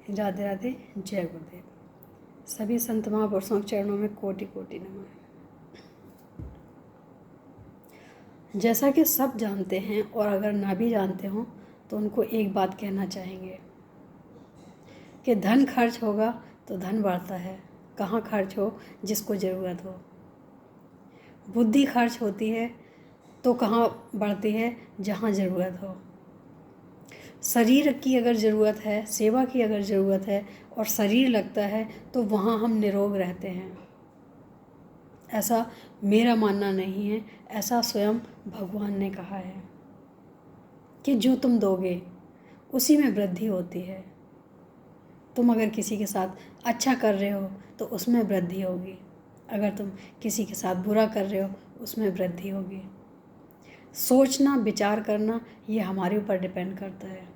राधे राधे। जय गुरुदेव। सभी संत महापुरुषों के चरणों में कोटि कोटि नमन। जैसा कि सब जानते हैं और अगर ना भी जानते हों तो उनको एक बात कहना चाहेंगे कि धन खर्च होगा तो धन बढ़ता है, कहाँ खर्च हो जिसको ज़रूरत हो। बुद्धि खर्च होती है तो कहाँ बढ़ती है, जहाँ ज़रूरत हो। शरीर की अगर ज़रूरत है, सेवा की अगर ज़रूरत है और शरीर लगता है तो वहाँ हम निरोग रहते हैं। ऐसा मेरा मानना नहीं है, ऐसा स्वयं भगवान ने कहा है कि जो तुम दोगे उसी में वृद्धि होती है। तुम अगर किसी के साथ अच्छा कर रहे हो तो उसमें वृद्धि होगी, अगर तुम किसी के साथ बुरा कर रहे हो उसमें वृद्धि होगी। सोचना, विचार करना ये हमारे ऊपर डिपेंड करता है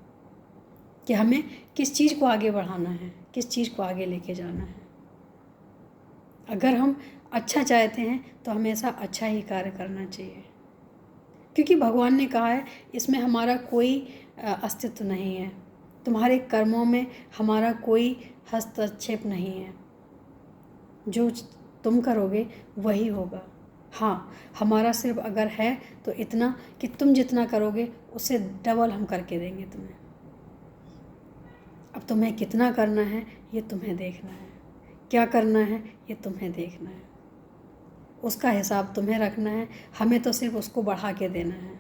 कि हमें किस चीज़ को आगे बढ़ाना है, किस चीज़ को आगे लेके जाना है। अगर हम अच्छा चाहते हैं तो हमेशा अच्छा ही कार्य करना चाहिए, क्योंकि भगवान ने कहा है इसमें हमारा कोई अस्तित्व नहीं है, तुम्हारे कर्मों में हमारा कोई हस्तक्षेप नहीं है। जो तुम करोगे वही होगा। हाँ, हमारा सिर्फ अगर है तो इतना कि तुम जितना करोगे उससे डबल हम करके देंगे तुम्हें। अब तुम्हें कितना करना है ये तुम्हें देखना है, क्या करना है ये तुम्हें देखना है, उसका हिसाब तुम्हें रखना है। हमें तो सिर्फ उसको बढ़ा के देना है।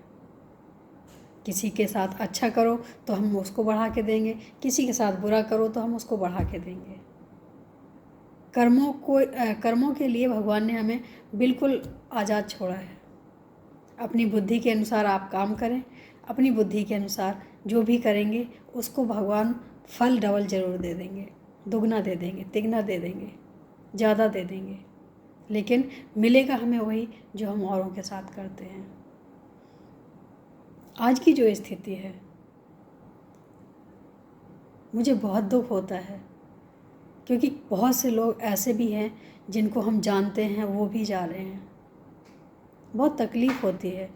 किसी के साथ अच्छा करो तो हम उसको बढ़ा के देंगे, किसी के साथ बुरा करो तो हम उसको बढ़ा के देंगे। कर्मों के लिए भगवान ने हमें बिल्कुल आज़ाद छोड़ा है। अपनी बुद्धि के अनुसार आप काम करें, अपनी बुद्धि के अनुसार जो भी करेंगे उसको भगवान फल डबल ज़रूर दे देंगे, दुगना दे देंगे, तिगना दे देंगे, ज़्यादा दे देंगे। लेकिन मिलेगा हमें वही जो हम औरों के साथ करते हैं। आज की जो स्थिति है, मुझे बहुत दुख होता है, क्योंकि बहुत से लोग ऐसे भी हैं जिनको हम जानते हैं वो भी जा रहे हैं। बहुत तकलीफ़ होती है।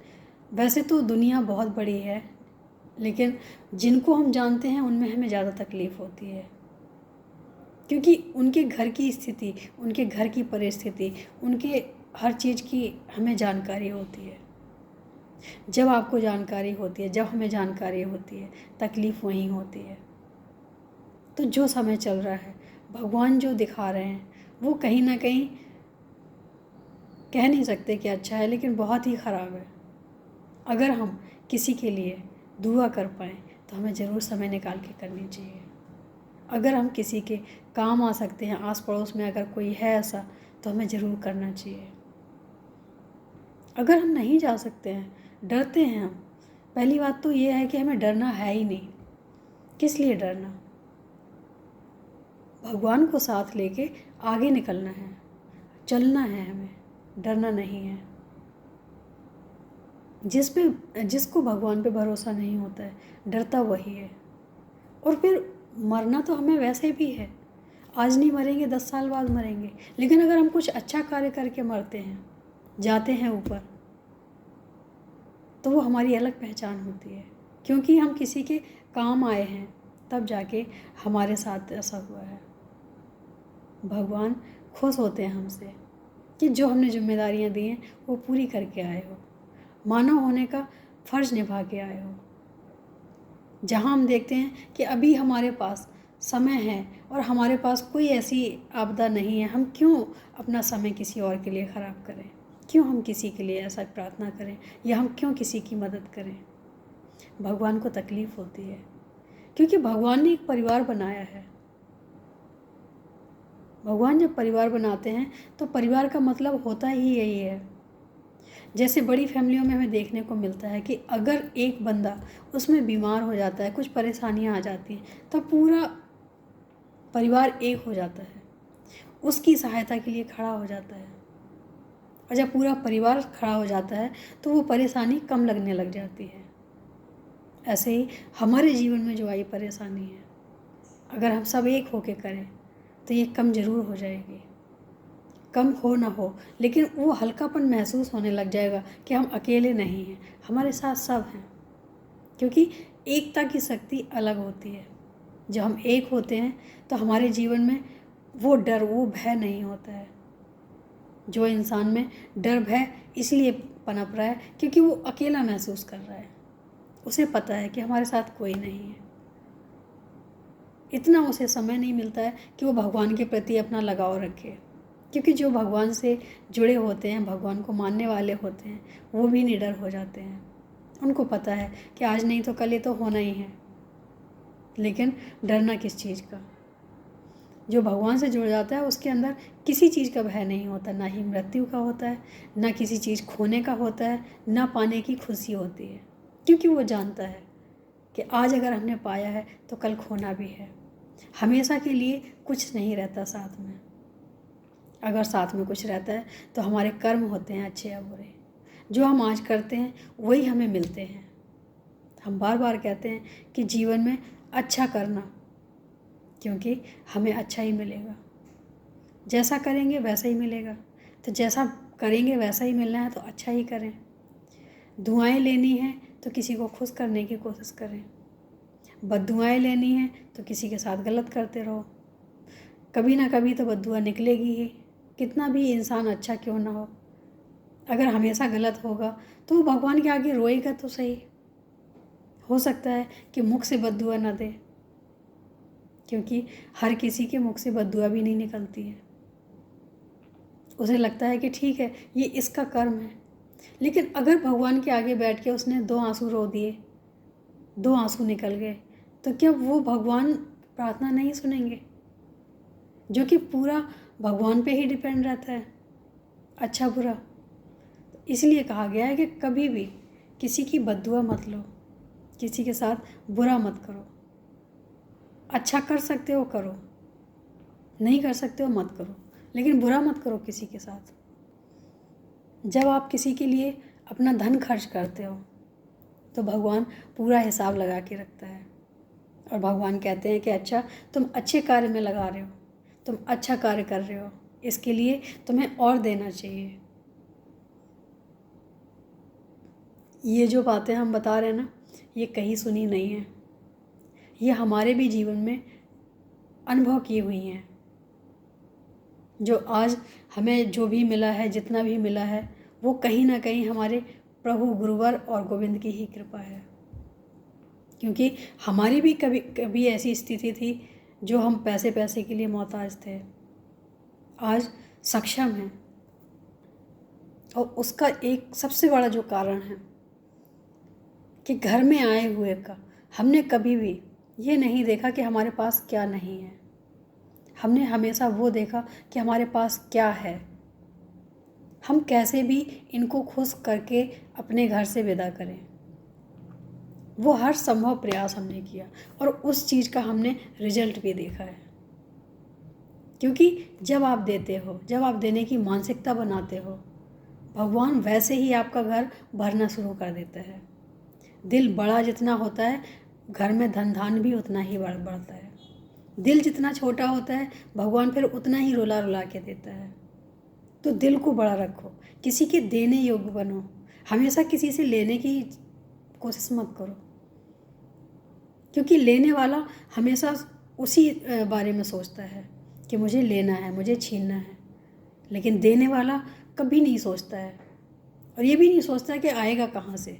वैसे तो दुनिया बहुत बड़ी है, लेकिन जिनको हम जानते हैं उनमें हमें ज़्यादा तकलीफ़ होती है, क्योंकि उनके घर की स्थिति, उनके घर की परिस्थिति, उनके हर चीज़ की हमें जानकारी होती है। जब आपको जानकारी होती है, जब हमें जानकारी होती है, तकलीफ़ वहीं होती है। तो जो समय चल रहा है, भगवान जो दिखा रहे हैं वो कहीं ना कहीं कह नहीं सकते कि अच्छा है, लेकिन बहुत ही ख़राब है। अगर हम किसी के लिए दुआ कर पाएँ तो हमें ज़रूर समय निकाल के करनी चाहिए। अगर हम किसी के काम आ सकते हैं, आस पड़ोस में अगर कोई है ऐसा, तो हमें ज़रूर करना चाहिए। अगर हम नहीं जा सकते हैं, डरते हैं हम, पहली बात तो ये है कि हमें डरना है ही नहीं। किस लिए डरना? भगवान को साथ लेके आगे निकलना है, चलना है, हमें डरना नहीं है। जिसको भगवान पे भरोसा नहीं होता है, डरता वही है। और फिर मरना तो हमें वैसे भी है, आज नहीं मरेंगे 10 साल बाद मरेंगे। लेकिन अगर हम कुछ अच्छा कार्य करके मरते हैं, जाते हैं ऊपर, तो वो हमारी अलग पहचान होती है, क्योंकि हम किसी के काम आए हैं, तब जाके हमारे साथ ऐसा हुआ है। भगवान खुश होते हैं हमसे कि जो हमने जिम्मेदारियां दी हैं वो पूरी करके आए हो, मानव होने का फ़र्ज़ निभा के आए हो। जहाँ हम देखते हैं कि अभी हमारे पास समय है और हमारे पास कोई ऐसी आपदा नहीं है, हम क्यों अपना समय किसी और के लिए ख़राब करें? क्यों हम किसी के लिए ऐसा प्रार्थना करें, या हम क्यों किसी की मदद करें? भगवान को तकलीफ़ होती है, क्योंकि भगवान ने एक परिवार बनाया है। भगवान जब परिवार बनाते हैं तो परिवार का मतलब होता ही यही है। जैसे बड़ी फैमिलियों में हमें देखने को मिलता है कि अगर एक बंदा उसमें बीमार हो जाता है, कुछ परेशानियां आ जाती हैं, तो पूरा परिवार एक हो जाता है, उसकी सहायता के लिए खड़ा हो जाता है। और जब पूरा परिवार खड़ा हो जाता है तो वो परेशानी कम लगने लग जाती है। ऐसे ही हमारे जीवन में जो आई परेशानी है, अगर हम सब एक होके करें तो ये कम ज़रूर हो जाएगी। कम हो ना हो, लेकिन वो हल्कापन महसूस होने लग जाएगा कि हम अकेले नहीं हैं, हमारे साथ सब हैं। क्योंकि एकता की शक्ति अलग होती है। जब हम एक होते हैं तो हमारे जीवन में वो डर, वो भय नहीं होता है। जो इंसान में डर भय इसलिए पनप रहा है क्योंकि वो अकेला महसूस कर रहा है। उसे पता है कि हमारे साथ कोई नहीं है। इतना उसे समय नहीं मिलता है कि वो भगवान के प्रति अपना लगाव रखे, क्योंकि जो भगवान से जुड़े होते हैं, भगवान को मानने वाले होते हैं, वो भी निडर हो जाते हैं। उनको पता है कि आज नहीं तो कल ये तो होना ही है, लेकिन डरना किस चीज़ का। जो भगवान से जुड़ जाता है उसके अंदर किसी चीज़ का भय नहीं होता, ना ही मृत्यु का होता है, ना किसी चीज़ खोने का होता है, ना पाने की खुशी होती है, क्योंकि वो जानता है कि आज अगर हमने पाया है तो कल खोना भी है। हमेशा के लिए कुछ नहीं रहता साथ में। अगर साथ में कुछ रहता है तो हमारे कर्म होते हैं अच्छे या बुरे। जो हम आज करते हैं वही हमें मिलते हैं। हम बार बार कहते हैं कि जीवन में अच्छा करना, क्योंकि हमें अच्छा ही मिलेगा। जैसा करेंगे वैसा ही मिलेगा, तो जैसा करेंगे वैसा ही मिलना है तो अच्छा ही करें। दुआएं लेनी है तो किसी को खुश करने की कोशिश करें। बद्दुआएं लेनी है तो किसी के साथ गलत करते रहो। कभी ना कभी तो बद्दुआ निकलेगी ही, कितना भी इंसान अच्छा क्यों ना हो। अगर हमेशा गलत होगा तो वो भगवान के आगे रोएगा तो सही। हो सकता है कि मुख से बद्दुआ ना दे, क्योंकि हर किसी के मुख से बद्दुआ भी नहीं निकलती है। उसे लगता है कि ठीक है, ये इसका कर्म है। लेकिन अगर भगवान के आगे बैठ के उसने 2 आंसू रो दिए, 2 आंसू निकल गए, तो क्या वो भगवान प्रार्थना नहीं सुनेंगे? जो कि पूरा भगवान पे ही डिपेंड रहता है, अच्छा बुरा। इसलिए कहा गया है कि कभी भी किसी की बद्दुआ मत लो, किसी के साथ बुरा मत करो। अच्छा कर सकते हो करो, नहीं कर सकते हो मत करो, लेकिन बुरा मत करो किसी के साथ। जब आप किसी के लिए अपना धन खर्च करते हो तो भगवान पूरा हिसाब लगा के रखता है, और भगवान कहते हैं कि अच्छा, तुम अच्छे कार्य में लगा रहे हो, तुम अच्छा कार्य कर रहे हो, इसके लिए तुम्हें और देना चाहिए। ये जो बातें हम बता रहे हैं ना, ये कहीं सुनी नहीं है, ये हमारे भी जीवन में अनुभव की हुई हैं। जो आज हमें जो भी मिला है, जितना भी मिला है, वो कहीं ना कहीं हमारे प्रभु गुरुवर और गोविंद की ही कृपा है। क्योंकि हमारी भी कभी कभी ऐसी स्थिति थी जो हम पैसे पैसे के लिए मोहताज थे, आज सक्षम हैं। और उसका एक सबसे बड़ा जो कारण है कि घर में आए हुए का हमने कभी भी ये नहीं देखा कि हमारे पास क्या नहीं है। हमने हमेशा वो देखा कि हमारे पास क्या है, हम कैसे भी इनको खुश करके अपने घर से विदा करें। वो हर संभव प्रयास हमने किया, और उस चीज़ का हमने रिजल्ट भी देखा है। क्योंकि जब आप देते हो, जब आप देने की मानसिकता बनाते हो, भगवान वैसे ही आपका घर भरना शुरू कर देता है। दिल बड़ा जितना होता है, घर में धन धान भी उतना ही बढ़ता है। दिल जितना छोटा होता है, भगवान फिर उतना ही रुला रुला के देता है। तो दिल को बड़ा रखो, किसी के देने योग्य बनो, हमेशा किसी से लेने की कोशिश मत करो। क्योंकि लेने वाला हमेशा उसी बारे में सोचता है कि मुझे लेना है, मुझे छीनना है, लेकिन देने वाला कभी नहीं सोचता है, और ये भी नहीं सोचता है कि आएगा कहाँ से।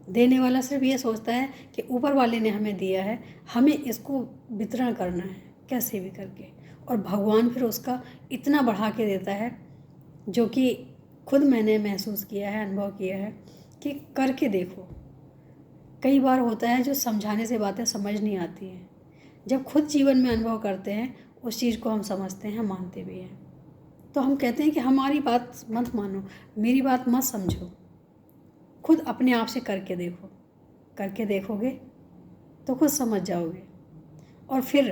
देने वाला सिर्फ ये सोचता है कि ऊपर वाले ने हमें दिया है, हमें इसको वितरण करना है कैसे भी करके, और भगवान फिर उसका इतना बढ़ा के देता है, जो कि खुद मैंने महसूस किया है, अनुभव किया है कि करके देखो। कई बार होता है जो समझाने से बातें समझ नहीं आती हैं, जब खुद जीवन में अनुभव करते हैं उस चीज़ को हम समझते हैं, मानते भी हैं। तो हम कहते हैं कि हमारी बात मत मानो, मेरी बात मत समझो, खुद अपने आप से करके देखो। करके देखोगे तो खुद समझ जाओगे। और फिर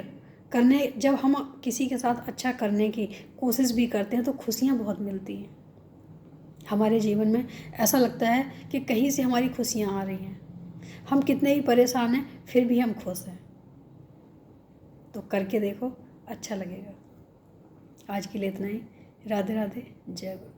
करने, जब हम किसी के साथ अच्छा करने की कोशिश भी करते हैं तो खुशियाँ बहुत मिलती हैं हमारे जीवन में। ऐसा लगता है कि कहीं से हमारी खुशियाँ आ रही हैं, हम कितने ही परेशान हैं फिर भी हम खुश हैं। तो करके देखो, अच्छा लगेगा। आज के लिए इतना ही। राधे राधे, जय गुरु।